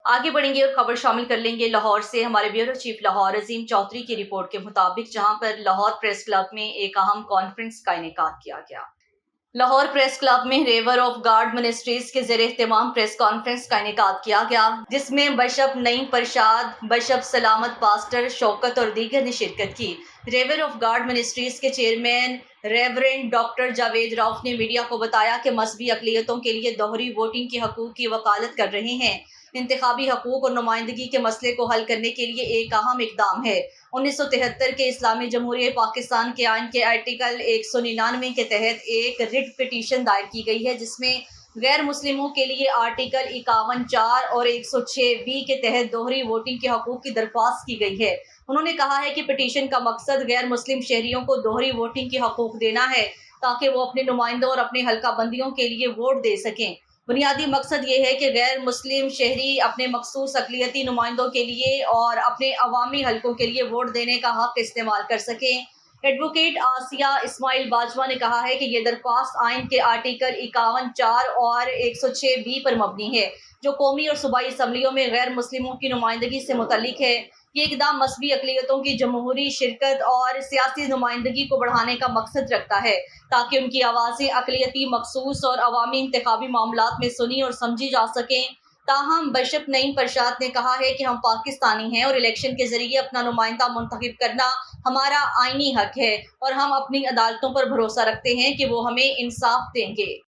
आगे बढ़ेंगे और खबर शामिल कर लेंगे लाहौर से। हमारे ब्यूरो चीफ लाहौर अजीम चौधरी की रिपोर्ट के मुताबिक जहां पर लाहौर प्रेस क्लब में एक अहम कॉन्फ्रेंस का इनेकाद किया गया। लाहौर प्रेस क्लब में रेवर ऑफ गार्ड मिनिस्ट्रीज के ज़रिए इख्तिताम प्रेस कॉन्फ्रेंस का इनेकाद किया गया, जिसमें बशप नईम परशाद, बशप सलामत पास्टर शौकत और दीगर ने शिरकत की। रेवर ऑफ गार्ड मिनिस्ट्रीज के chairman reverend doctor Javed Rauf ने मीडिया को बताया कि मजहबी अक़लियतों के लिए दोहरी वोटिंग के हकूक़ की वकालत कर रहे हैं। इंतखाबी हकूक़ और नुमाइंदगी के मसले को हल करने के लिए एक अहम इक़दाम है। 1973 के इस्लामी जमहूरिया पाकिस्तान के आइन के आर्टिकल 199 के तहत एक रिट पिटीशन दायर की गई है, जिसमें गैर मुस्लिमों के लिए आर्टिकल 51(4) और 106(b) के तहत दोहरी वोटिंग के हकूक़ की दरख्वास्त की गई है। उन्होंने कहा है कि पिटीशन का मकसद गैर मुस्लिम शहरियों को दोहरी वोटिंग के हकूक़ देना है, ताकि वो अपने नुमाइंदों और अपने हल्का बंदियों के लिए वोट दे सकें। बुनियादी मकसद ये है कि गैर मुस्लिम शहरी अपने मखसूस अक़लियती नुमाइंदों के लिए और अपने अवामी हलकों के लिए वोट देने का हक़ इस्तेमाल कर सकें। एडवोकेट आसिया इस्माइल बाजवा ने कहा है कि ये दरख्वास्त आइन के आर्टिकल 51(4) और 106(b) पर मबनी है, जो कौमी और सूबाई असम्बलियों में गैर मुस्लिमों की नुमाइंदगी से मुतल्लिक है। ये इक़दाम मजहबी अक़लियतों की जमहूरी शिरकत और सियासी नुमाइंदगी को बढ़ाने का मकसद रखता है, ताकि उनकी आवाज़ें अक़लियती मखसूस और अवामी इंतखाबी मामलात में सुनी और समझी जा सकें। ताहम बशप नईम परशाद ने कहा है कि हम पाकिस्तानी हैं और इलेक्शन के ज़रिए अपना नुमाइंदा मुंतखब करना हमारा आइनी हक है, और हम अपनी अदालतों पर भरोसा रखते हैं कि वो हमें इंसाफ देंगे।